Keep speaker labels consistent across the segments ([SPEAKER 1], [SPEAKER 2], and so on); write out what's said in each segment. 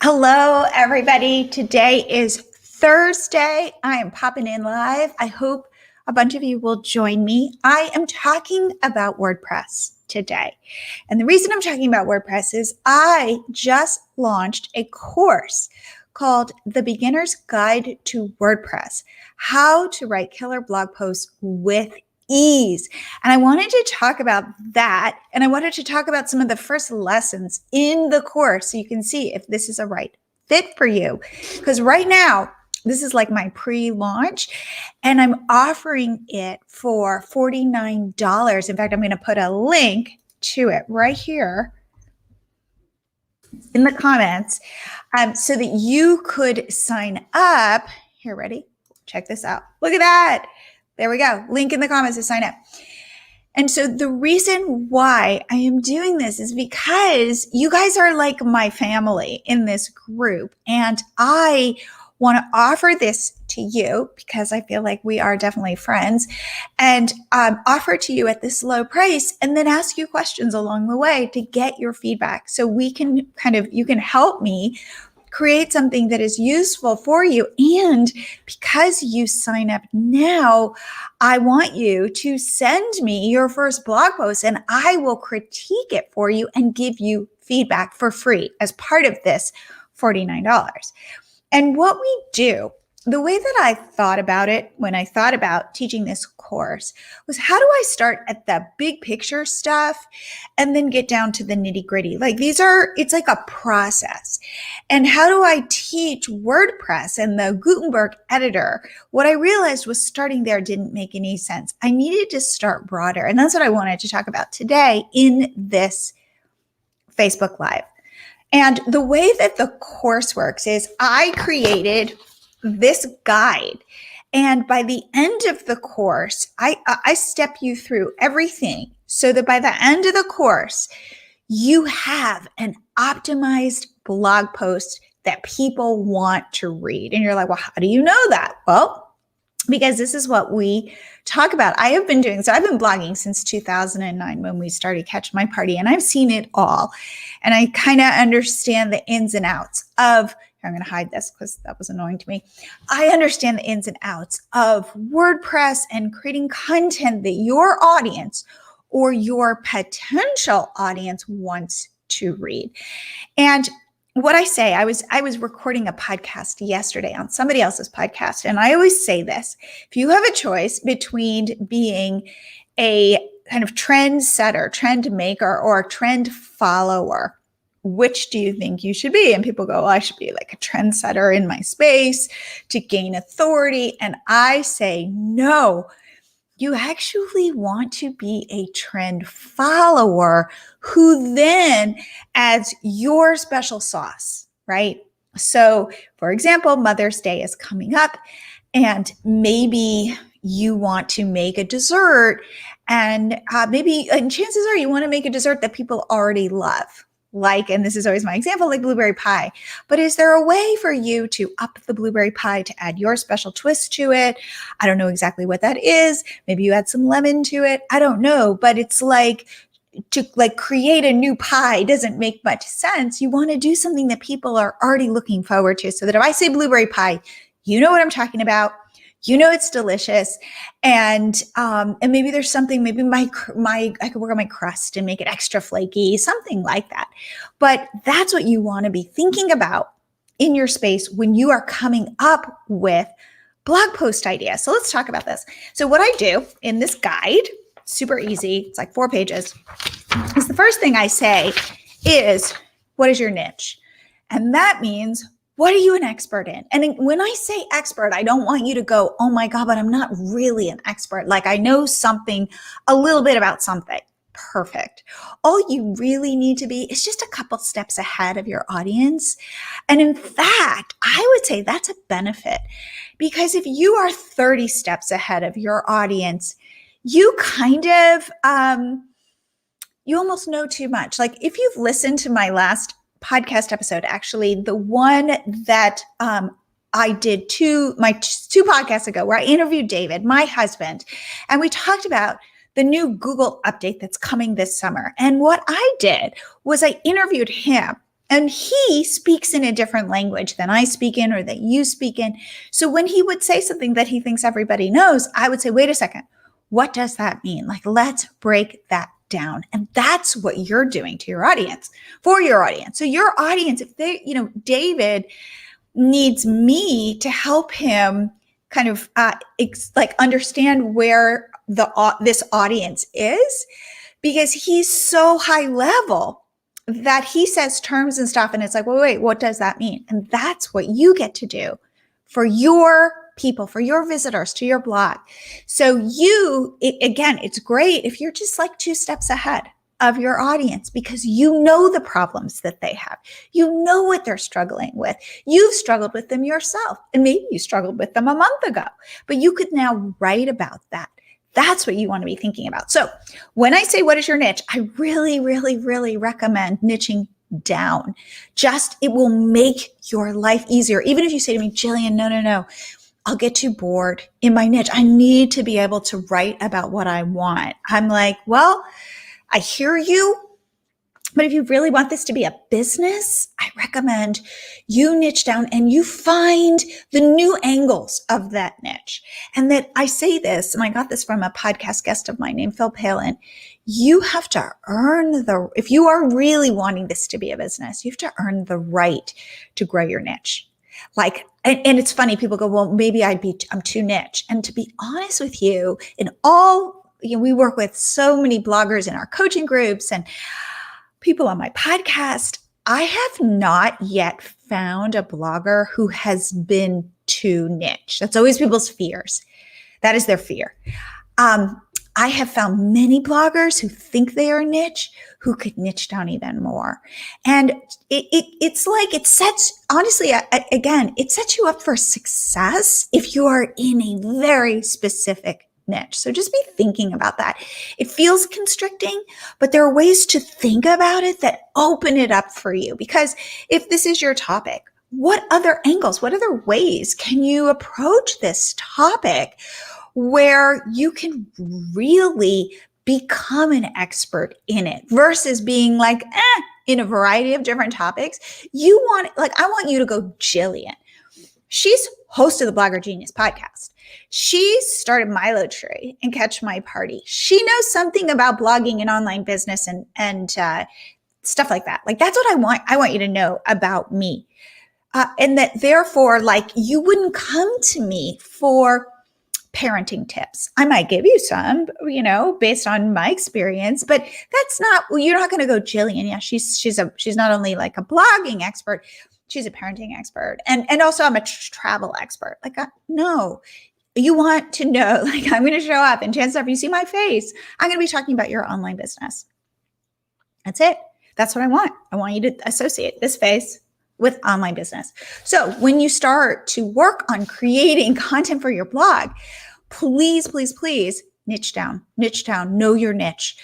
[SPEAKER 1] Hello, everybody. Today is Thursday. I am popping in live. I hope a bunch of you will join me. I am talking about WordPress today. And the reason I'm talking about WordPress is I just launched a course called The Beginner's Guide to WordPress, How to Write Killer Blog Posts with Ease. And I wanted to talk about that. And I wanted to talk about some of the first lessons in the course so you can see if this is a right fit for you. Because right now, this is like my pre-launch and I'm offering it for $49. In fact, I'm going to put a link to it right here in the comments so that you could sign up. Here, ready? Check this out. Look at that. There we go. Link in the comments to sign up. And so the reason why I am doing this is because you guys are like my family in this group. And I want to offer this to you because I feel like we are definitely friends and offer it to you at this low price and then ask you questions along the way to get your feedback. So we can you can help me create something that is useful for you. And because you sign up now, I want you to send me your first blog post and I will critique it for you and give you feedback for free as part of this $49. And what we do, the way that I thought about it when I thought about teaching this course was how do I start at the big picture stuff and then get down to the nitty gritty? Like it's like a process. And how do I teach WordPress and the Gutenberg editor? What I realized was starting there didn't make any sense. I needed to start broader. And that's what I wanted to talk about today in this Facebook Live. And the way that the course works is I created this guide. And by the end of the course, I step you through everything so that by the end of the course, you have an optimized blog post that people want to read. And you're like, well, how do you know that? Well, because this is what we talk about. I've been blogging since 2009 when we started Catch My Party, and I've seen it all. And I kind of understand the ins and outs of, I'm going to hide this because that was annoying to me. I understand the ins and outs of WordPress and creating content that your audience or your potential audience wants to read. And what I say, I was recording a podcast yesterday on somebody else's podcast. And I always say this, if you have a choice between being a kind of trend setter, trend maker, or a trend follower, which do you think you should be? And people go, well, I should be like a trendsetter in my space to gain authority. And I say, no, you actually want to be a trend follower who then adds your special sauce, right? So for example, Mother's Day is coming up and maybe you want to make a dessert and chances are you want to make a dessert that people already love. And this is always my example, like blueberry pie. But is there a way for you to up the blueberry pie to add your special twist to it? I don't know exactly what that is. Maybe you add some lemon to it. I don't know. But it's like to create a new pie doesn't make much sense. You want to do something that people are already looking forward to so that if I say blueberry pie, you know what I'm talking about. You know it's delicious, and maybe there's something. Maybe I could work on my crust and make it extra flaky, something like that. But that's what you want to be thinking about in your space when you are coming up with blog post ideas. So let's talk about this. So what I do in this guide, super easy. It's like 4 pages. Is the first thing I say is, what is your niche? And that means, what are you an expert in? And when I say expert, I don't want you to go, oh my God, but I'm not really an expert. Like I know something, a little bit about something. Perfect. All you really need to be is just a couple steps ahead of your audience. And in fact, I would say that's a benefit because if you are 30 steps ahead of your audience, you kind of, you almost know too much. Like if you've listened to my last podcast episode, actually the one that I did two podcasts ago where I interviewed David, my husband, and we talked about the new Google update that's coming this summer. And what I did was I interviewed him And he speaks in a different language than I speak in or that you speak in. So when he would say something that he thinks everybody knows, I would say, wait a second, what does that mean? Like, let's break that down. And that's what you're doing to your audience, for your audience. So your audience, if they, David needs me to help him kind of understand where this audience is, because he's so high level that he says terms and stuff, and it's like, wait, what does that mean? And that's what you get to do for your people, for your visitors to your blog. So it's great if you're just like 2 steps ahead of your audience, because you know the problems that they have. You know what they're struggling with. You've struggled with them yourself, and maybe you struggled with them a month ago, but you could now write about that. That's what you want to be thinking about. So when I say, what is your niche? I really, really, really recommend niching down. It will make your life easier. Even if you say to me, Jillian, no, I'll get too bored in my niche. I need to be able to write about what I want. I'm like, well, I hear you, but if you really want this to be a business, I recommend you niche down and you find the new angles of that niche. And that I say this, and I got this from a podcast guest of mine named Phil Palin, you have to if you are really wanting this to be a business, you have to earn the right to grow your niche. And it's funny, people go, well, maybe I'm too niche. And to be honest with you, we work with so many bloggers in our coaching groups and people on my podcast. I have not yet found a blogger who has been too niche. That's always people's fears. That is their fear. I have found many bloggers who think they are niche, who could niche down even more. And it sets you up for success if you are in a very specific niche. So just be thinking about that. It feels constricting, but there are ways to think about it that open it up for you. Because if this is your topic, what other angles, what other ways can you approach this topic where you can really become an expert in it versus being like, in a variety of different topics? I want you to go Jillian. She's host of the Blogger Genius podcast. She started Milo Tree and Catch My Party. She knows something about blogging and online business and stuff like that. Like, that's what I want. I want you to know about me. And that therefore, you wouldn't come to me for parenting tips. I might give you some, based on my experience, but you're not going to go Jillian. Yeah, she's not only like a blogging expert, she's a parenting expert. And also I'm a travel expert. No, you want to know, I'm going to show up, and chances are if you see my face, I'm going to be talking about your online business. That's it. That's what I want. I want you to associate this face with online business. So when you start to work on creating content for your blog, please, please, please niche down, know your niche.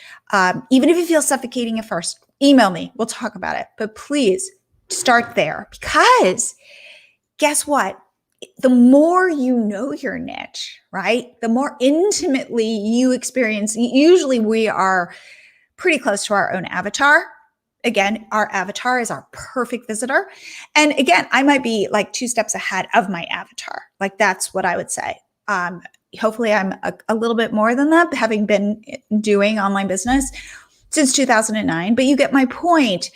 [SPEAKER 1] Even if it feels suffocating at first, email me. We'll talk about it. But please start there, because guess what? The more you know your niche, right? The more intimately you experience. Usually we are pretty close to our own avatar. Again, our avatar is our perfect visitor. And again, I might be 2 steps ahead of my avatar. That's what I would say. Hopefully I'm a little bit more than that, having been doing online business since 2009, but you get my point.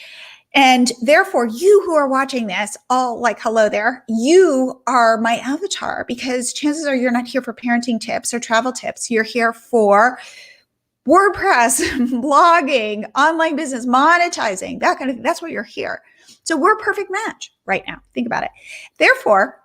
[SPEAKER 1] And therefore, you who are watching this, all hello there, you are my avatar, because chances are you're not here for parenting tips or travel tips. You're here for WordPress, blogging, online business, monetizing, that kind of thing. That's why you're here. So we're a perfect match right now. Think about it. Therefore,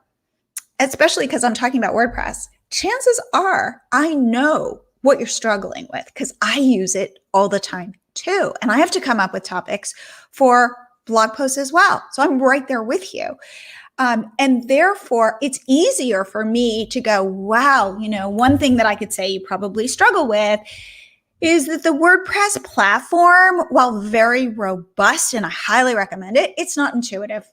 [SPEAKER 1] especially because I'm talking about WordPress, chances are I know what you're struggling with, because I use it all the time too. And I have to come up with topics for blog posts as well. So I'm right there with you. And therefore, it's easier for me to go, wow, one thing that I could say you probably struggle with is that the WordPress platform, while very robust, and I highly recommend it, it's not intuitive.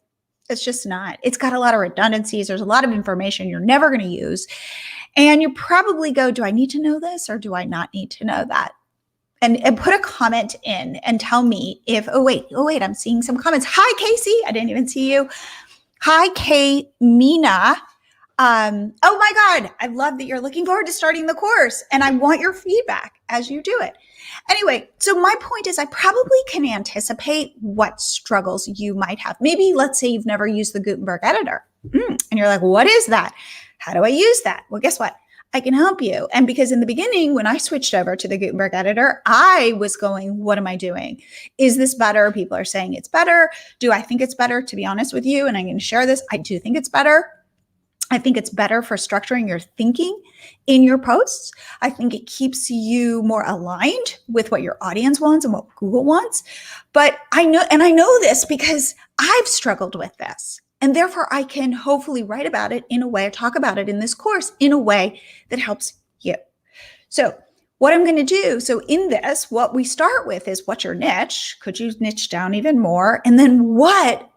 [SPEAKER 1] It's just not. It's got a lot of redundancies. There's a lot of information you're never going to use. And you probably go, do I need to know this or do I not need to know that? and put a comment in and tell me if, oh wait, I'm seeing some comments. Hi, Casey. I didn't even see you. Hi, Kay Mina. Oh my God, I love that you're looking forward to starting the course, and I want your feedback as you do it. Anyway, so my point is I probably can anticipate what struggles you might have. Maybe let's say you've never used the Gutenberg editor and you're like, what is that? How do I use that? Well, guess what? I can help you. And because in the beginning, when I switched over to the Gutenberg editor, I was going, what am I doing? Is this better? People are saying it's better. Do I think it's better? To be honest with you, and I'm going to share this, I do think it's better. I think it's better for structuring your thinking in your posts. I think it keeps you more aligned with what your audience wants and what Google wants. But I know this because I've struggled with this. And therefore, I can hopefully write about it in a way, or talk about it in this course in a way that helps you. So what I'm going to do, so in this, what we start with is what's your niche? Could you niche down even more? And then what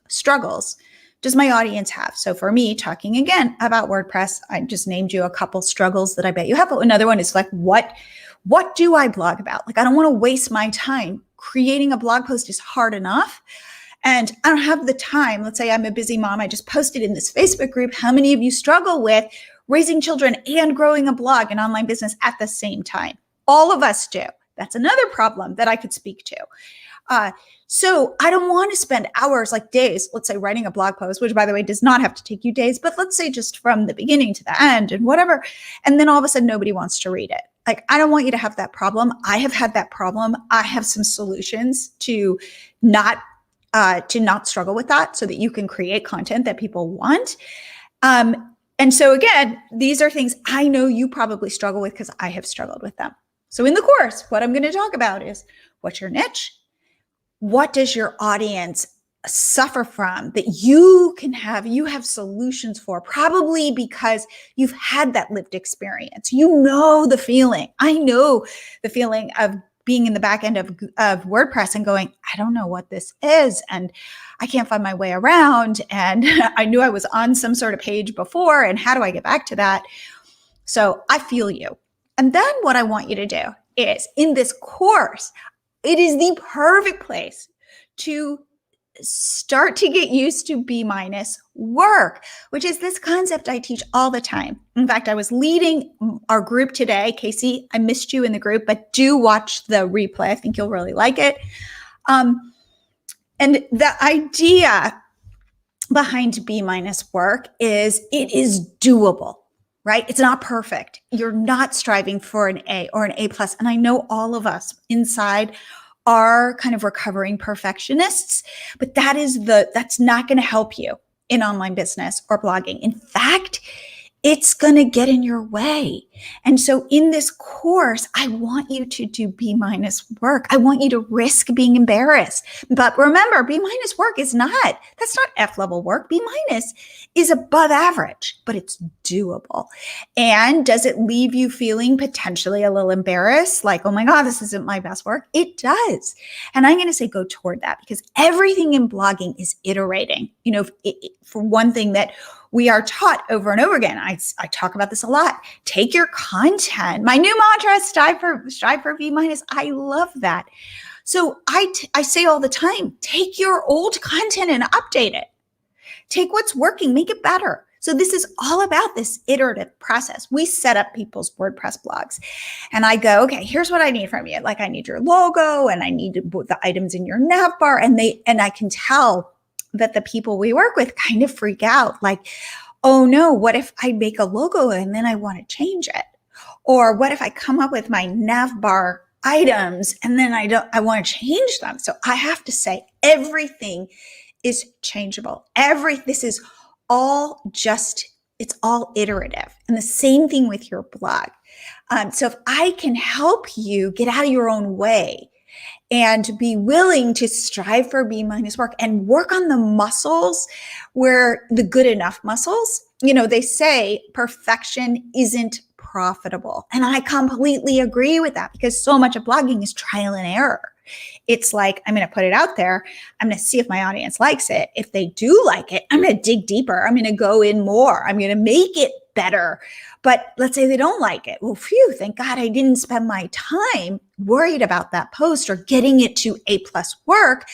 [SPEAKER 1] struggles does my audience have? So for me, talking again about WordPress, I just named you a couple struggles that I bet you have. Another one is like, what do I blog about? Like, I don't want to waste my time. Creating a blog post is hard enough. And I don't have the time. Let's say I'm a busy mom. I just posted in this Facebook group. How many of you struggle with raising children and growing a blog and online business at the same time? All of us do. That's another problem that I could speak to. So I don't want to spend hours, like days, let's say writing a blog post, which by the way, does not have to take you days, but let's say just from the beginning to the end and whatever. And then all of a sudden, nobody wants to read it. Like, I don't want you to have that problem. I have had that problem. I have some solutions to not struggle with that so that you can create content that people want. And so again, these are things I know you probably struggle with because I have struggled with them. So in the course, what I'm going to talk about is what's your niche? What does your audience suffer from that you have solutions for, probably because you've had that lived experience. You know the feeling. I know the feeling of being in the back end of WordPress and going, I don't know what this is, and I can't find my way around. And I knew I was on some sort of page before, and how do I get back to that? So I feel you. And then what I want you to do is, in this course, it is the perfect place to start to get used to B- work, which is this concept I teach all the time. In fact, I was leading our group today. Casey, I missed you in the group, but do watch the replay. I think you'll really like it. And the idea behind B- work is it is doable, right? It's not perfect. You're not striving for an A or an A+. And I know all of us inside are kind of recovering perfectionists, but that's not going to help you in online business or blogging. In fact, it's going to get in your way. And so in this course, I want you to do B- work. I want you to risk being embarrassed. But remember, B- work that's not F-level work. B- is above average, but it's doable. And does it leave you feeling potentially a little embarrassed? Like, oh my God, this isn't my best work. It does. And I'm going to say go toward that, because everything in blogging is iterating. You know, for one thing that we are taught over and over again, I talk about this a lot. Take your content. My new mantra, strive for B-. I love that. So I say all the time, take your old content and update it. Take what's working, make it better. So this is all about this iterative process. We set up people's WordPress blogs and I go, okay, here's what I need from you. Like, I need your logo and I need the items in your nav bar. And I can tell that the people we work with kind of freak out, like, oh no, what if I make a logo and then I want to change it? Or what if I come up with my nav bar items and then I want to change them? So I have to say everything is changeable. This is all it's all iterative. And the same thing with your blog. So if I can help you get out of your own way and be willing to strive for B- work and work on the muscles, where the good enough muscles, they say perfection isn't profitable. And I completely agree with that, because so much of blogging is trial and error. It's like, I'm going to put it out there. I'm going to see if my audience likes it. If they do like it, I'm going to dig deeper. I'm going to go in more. I'm going to make it better. But let's say they don't like it. Well, phew, thank God I didn't spend my time worried about that post or getting it to A+ work,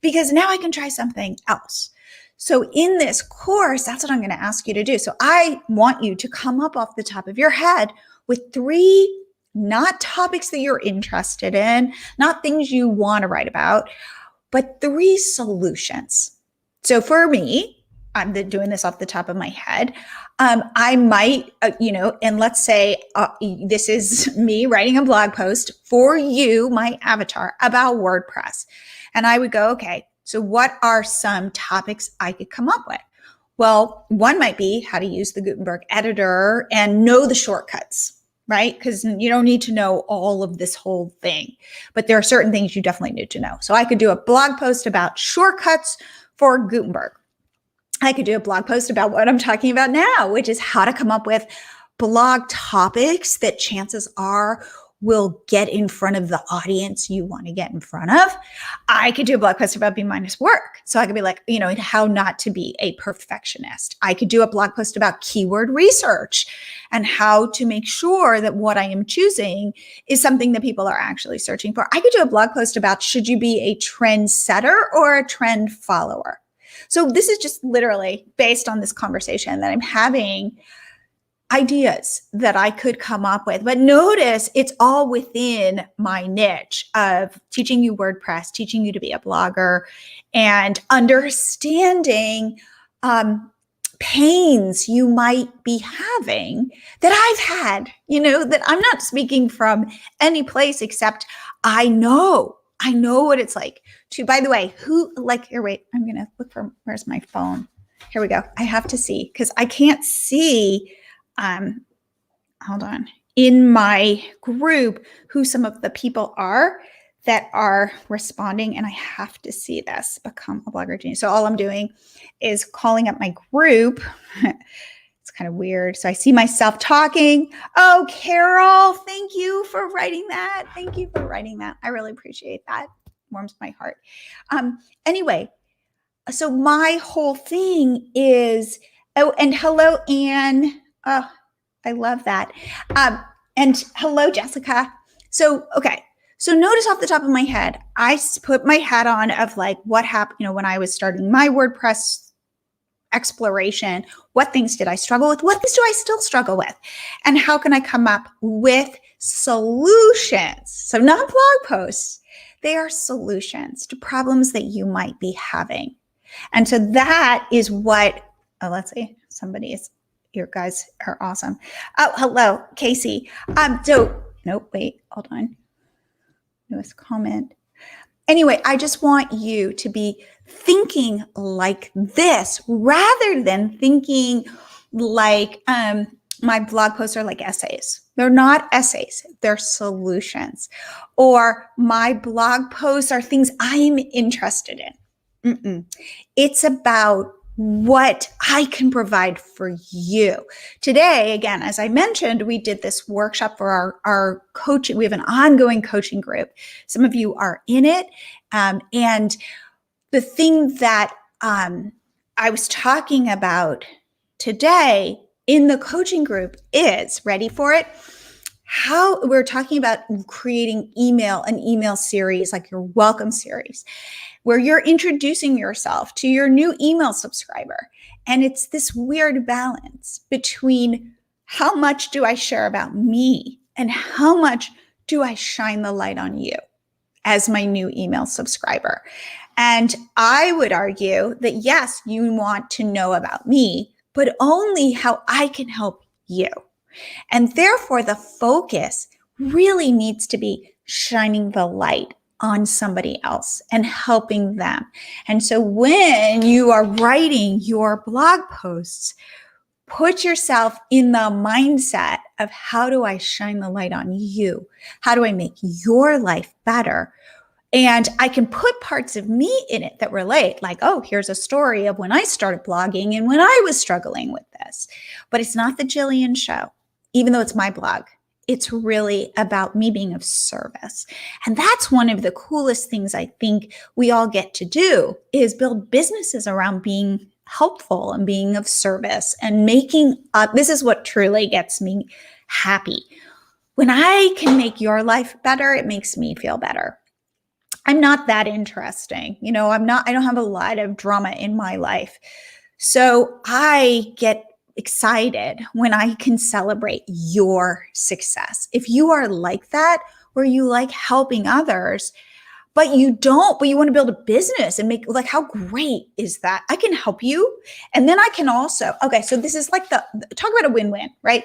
[SPEAKER 1] because now I can try something else. So in this course, that's what I'm going to ask you to do. So I want you to come up off the top of your head with 3, not topics that you're interested in, not things you want to write about, but 3 solutions. So for me, I'm doing this off the top of my head. I might, and let's say this is me writing a blog post for you, my avatar, about WordPress. And I would go, okay, so what are some topics I could come up with? Well, one might be how to use the Gutenberg editor and know the shortcuts, right? Because you don't need to know all of this whole thing, but there are certain things you definitely need to know. So I could do a blog post about shortcuts for Gutenberg. I could do a blog post about what I'm talking about now, which is how to come up with blog topics that chances are will get in front of the audience you want to get in front of. I could do a blog post about B- work. So I could be like, how not to be a perfectionist. I could do a blog post about keyword research and how to make sure that what I am choosing is something that people are actually searching for. I could do a blog post about, should you be a trend setter or a trend follower? So this is just literally based on this conversation that I'm having, ideas that I could come up with. But notice it's all within my niche of teaching you WordPress, teaching you to be a blogger, and understanding pains you might be having that I've had, that I'm not speaking from any place except I know what it's like to, by the way, here, wait, I'm going to look for, where's my phone? Here we go. I have to see, because I can't see, hold on, in my group, who some of the people are that are responding. And I have to see this, become a blogger genius. So all I'm doing is calling up my group. It's kind of weird. So I see myself talking. Oh, Carol, thank you for writing that. Thank you for writing that. I really appreciate that. Warms my heart. Anyway, so my whole thing is, oh, and hello, Anne. Oh, I love that. And hello, Jessica. So, okay. So notice off the top of my head, I put my hat on of like what happened, when I was starting my WordPress exploration. What things did I struggle with? What things do I still struggle with? And how can I come up with solutions? So not blog posts. They are solutions to problems that you might be having. And so that is what, let's see, you guys are awesome. Oh, hello, Casey. Nope, wait, hold on. Newest comment. Anyway, I just want you to be thinking like this rather than thinking like my blog posts are like essays. They're not essays, they're solutions. Or my blog posts are things I'm interested in. It's about what I can provide for you. Today, again, as I mentioned, we did this workshop for our coaching. We have an ongoing coaching group. Some of you are in it. And the thing that I was talking about today in the coaching group is, ready for it? How we're talking about creating an email series, like your welcome series, where you're introducing yourself to your new email subscriber. And it's this weird balance between how much do I share about me and how much do I shine the light on you as my new email subscriber. And I would argue that yes, you want to know about me, but only how I can help you. And therefore, the focus really needs to be shining the light on somebody else and helping them. And so when you are writing your blog posts, put yourself in the mindset of how do I shine the light on you? How do I make your life better? And I can put parts of me in it that relate, like, oh, here's a story of when I started blogging and when I was struggling with this. But it's not the Jillian show, even though it's my blog. It's really about me being of service. And that's one of the coolest things I think we all get to do is build businesses around helpful and being of service and making up. This is what truly gets me happy. When I can make your life better, it makes me feel better. I'm not that interesting. I don't have a lot of drama in my life. So I get excited when I can celebrate your success. If you are like that, or you like helping others, but you want to build a business and make, like, how great is that? I can help you. And then I can also, okay, so this is like talk about a win-win, right?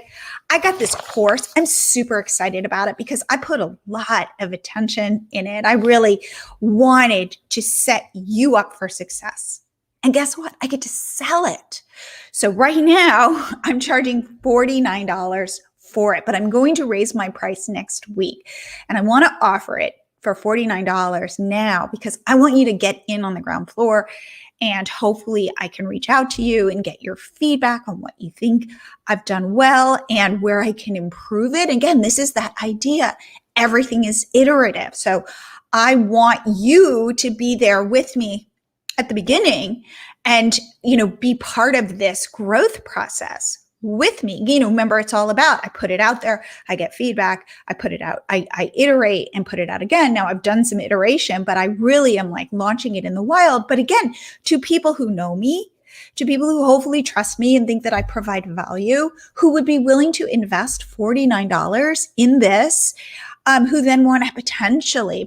[SPEAKER 1] I got this course. I'm super excited about it because I put a lot of attention in it. I really wanted to set you up for success. And guess what? I get to sell it. So right now I'm charging $49 for it, but I'm going to raise my price next week. And I want to offer it for $49 now because I want you to get in on the ground floor, and hopefully I can reach out to you and get your feedback on what you think I've done well and where I can improve it. Again, this is that idea. Everything is iterative. So I want you to be there with me at the beginning and, be part of this growth process with me. Remember, it's all about, I put it out there, I get feedback, I put it out, I iterate and put it out again. Now I've done some iteration, but I really am like launching it in the wild. But again, to people who know me, to people who hopefully trust me and think that I provide value, who would be willing to invest $49 in this, who then want to potentially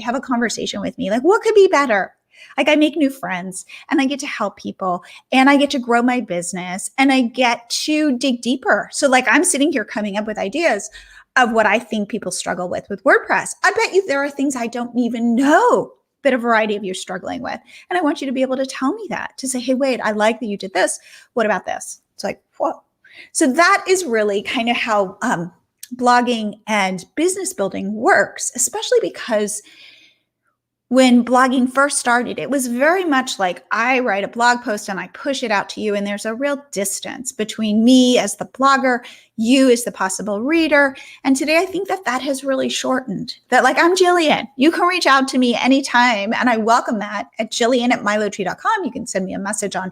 [SPEAKER 1] have a conversation with me. Like, what could be better? Like, I make new friends and I get to help people and I get to grow my business and I get to dig deeper. So like, I'm sitting here coming up with ideas of what I think people struggle with WordPress. I bet you there are things I don't even know that a variety of you are struggling with. And I want you to be able to tell me that, to say, hey, wait, I like that you did this. What about this? It's like, whoa. So that is really kind of how blogging and business building works, especially because when blogging first started, it was very much like I write a blog post and I push it out to you. And there's a real distance between me as the blogger, you as the possible reader. And today I think that has really shortened. That, like, I'm Jillian. You can reach out to me anytime. And I welcome that at jillian@milotree.com. You can send me a message on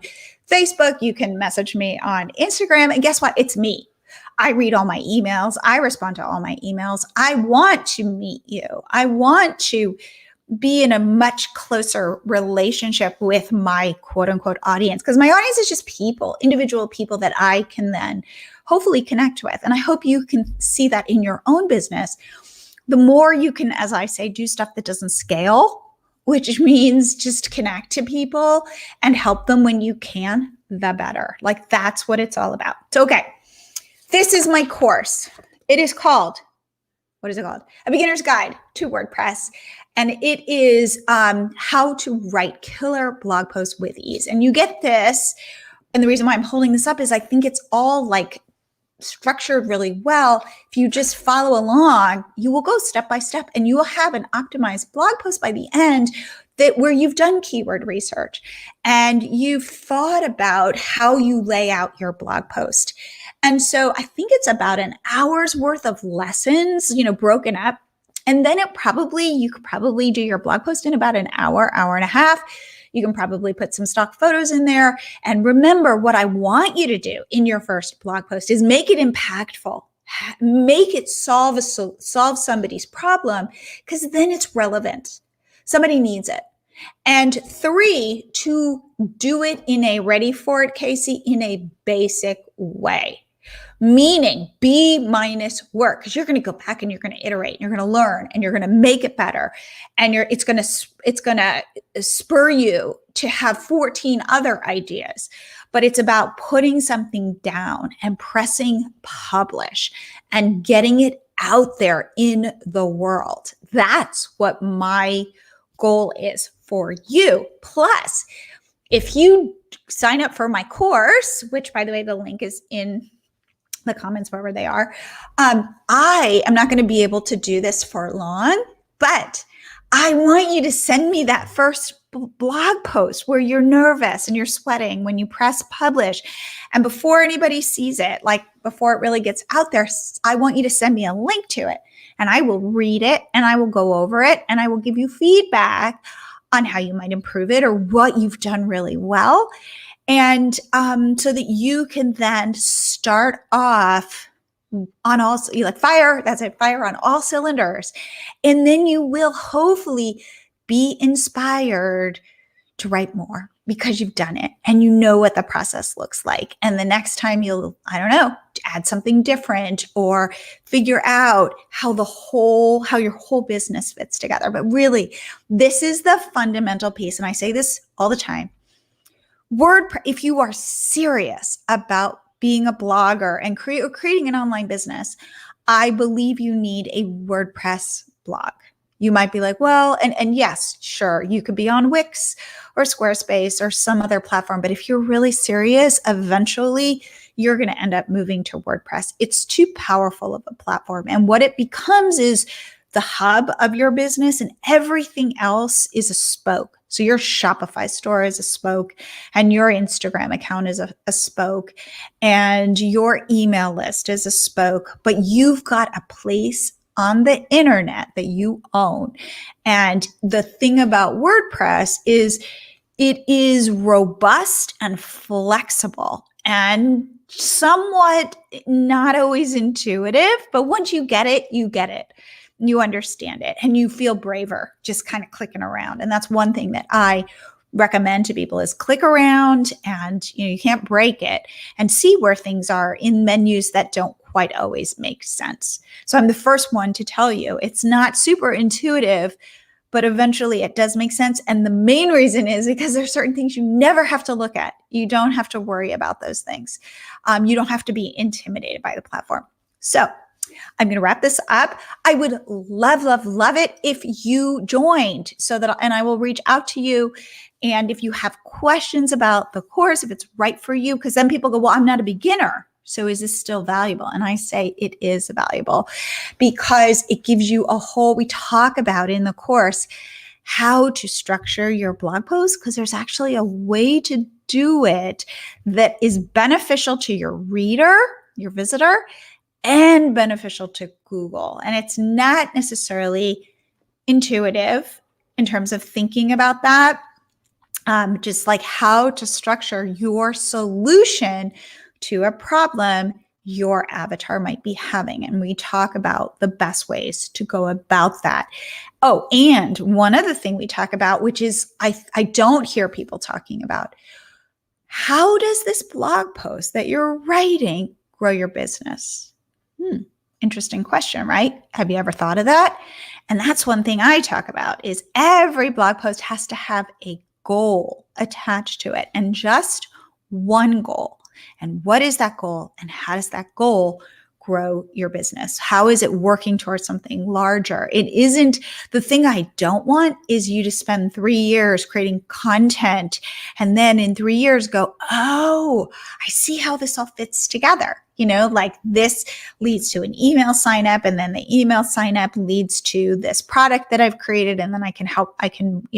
[SPEAKER 1] Facebook. You can message me on Instagram. And guess what? It's me. I read all my emails. I respond to all my emails. I want to meet you. I want to be in a much closer relationship with my quote unquote audience, because my audience is just people, individual people that I can then hopefully connect with. And I hope you can see that in your own business. The more you can, as I say, do stuff that doesn't scale, which means just connect to people and help them when you can, the better. Like, that's what it's all about. So, okay, this is my course. It is called, what is it called? A Beginner's Guide to WordPress. And it is how to write killer blog posts with ease. And you get this. And the reason why I'm holding this up is I think it's all like structured really well. If you just follow along, you will go step by step and you will have an optimized blog post by the end where you've done keyword research and you've thought about how you lay out your blog post. And so I think it's about an hour's worth of lessons, broken up. And then you could probably do your blog post in about an hour and a half. You can probably put some stock photos in there. And remember, what I want you to do in your first blog post is make it impactful. Make it solve somebody's problem, because then it's relevant. Somebody needs it. And 3, to do it in a, ready for it, Casey, in a basic way. Meaning B minus work, because you're going to go back and you're going to iterate, and you're going to learn, and you're going to make it better, and it's going to spur you to have 14 other ideas. But it's about putting something down and pressing publish and getting it out there in the world. That's what my goal is for you. Plus, if you sign up for my course, which, by the way, the link is in the comments wherever they are. I am not going to be able to do this for long, but I want you to send me that first blog post where you're nervous and you're sweating when you press publish. And before anybody sees it, like before it really gets out there, I want you to send me a link to it, and I will read it and I will go over it and I will give you feedback on how you might improve it or what you've done really well. And so that you can then start off on all, like fire, that's it, fire on all cylinders. And then you will hopefully be inspired to write more because you've done it and you know what the process looks like. And the next time you'll, I don't know, add something different or figure out how your whole business fits together. But really, this is the fundamental piece. And I say this all the time. WordPress, if you are serious about being a blogger and creating an online business, I believe you need a WordPress blog. You might be like, well, and yes, sure, you could be on Wix or Squarespace or some other platform. But if you're really serious, eventually you're going to end up moving to WordPress. It's too powerful of a platform. And what it becomes is the hub of your business, and everything else is a spoke. So your Shopify store is a spoke, and your Instagram account is a spoke, and your email list is a spoke, but you've got a place on the internet that you own. And the thing about WordPress is it is robust and flexible and somewhat not always intuitive, but once you get it, you get it. You understand it and you feel braver just kind of clicking around. And that's one thing that I recommend to people is click around, and you can't break it, and see where things are in menus that don't quite always make sense. So I'm the first one to tell you it's not super intuitive, but eventually it does make sense. And the main reason is because there's certain things you never have to look at. You don't have to worry about those things. You don't have to be intimidated by the platform. So I'm going to wrap this up. I would love it if you joined, and I will reach out to you. And if you have questions about the course, if it's right for you, because then people go, well, I'm not a beginner, so is this still valuable? And I say it is valuable because it gives you we talk about in the course how to structure your blog posts, because there's actually a way to do it that is beneficial to your reader, your visitor, and beneficial to Google. And it's not necessarily intuitive in terms of thinking about that, just like how to structure your solution to a problem your avatar might be having. And we talk about the best ways to go about that. Oh, and one other thing we talk about, which is I don't hear people talking about, how does this blog post that you're writing grow your business? Interesting question, right? Have you ever thought of that? And that's one thing I talk about is every blog post has to have a goal attached to it, and just one goal. And what is that goal? And how does that goal grow your business? How is it working towards something larger? It isn't, the thing I don't want is you to spend 3 years creating content and then in 3 years go, oh, I see how this all fits together. Like this leads to an email sign up, and then the email sign up leads to this product that I've created. And then I can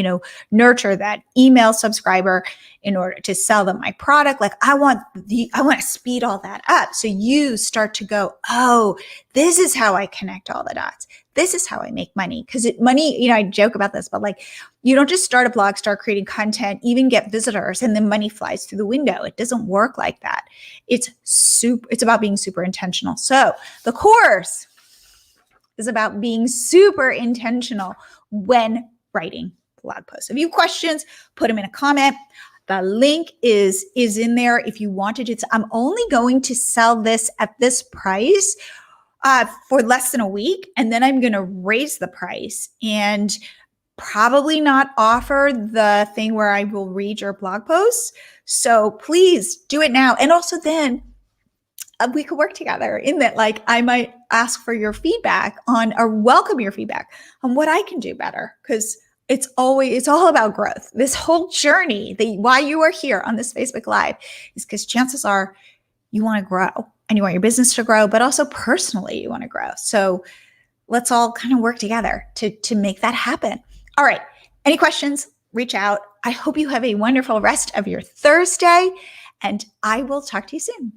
[SPEAKER 1] nurture that email subscriber in order to sell them my product. Like I want to speed all that up. So you start to go, oh, this is how I connect all the dots. This is how I make money. Because money, I joke about this, but like, you don't just start a blog, start creating content, even get visitors, and then money flies through the window. It doesn't work like that. It's about being super intentional. So the course is about being super intentional when writing blog posts. If you have questions, put them in a comment. The link is in there if you wanted it. I'm only going to sell this at this price for less than a week, and then I'm going to raise the price and probably not offer the thing where I will read your blog posts. So please do it now. And also then we could work together in that, like, I might ask for your feedback or welcome your feedback on what I can do better, because it's all about growth. This whole journey, why you are here on this Facebook Live is because chances are you want to grow and you want your business to grow, but also personally you want to grow. So let's all kind of work together to make that happen. All right. Any questions? Reach out. I hope you have a wonderful rest of your Thursday, and I will talk to you soon.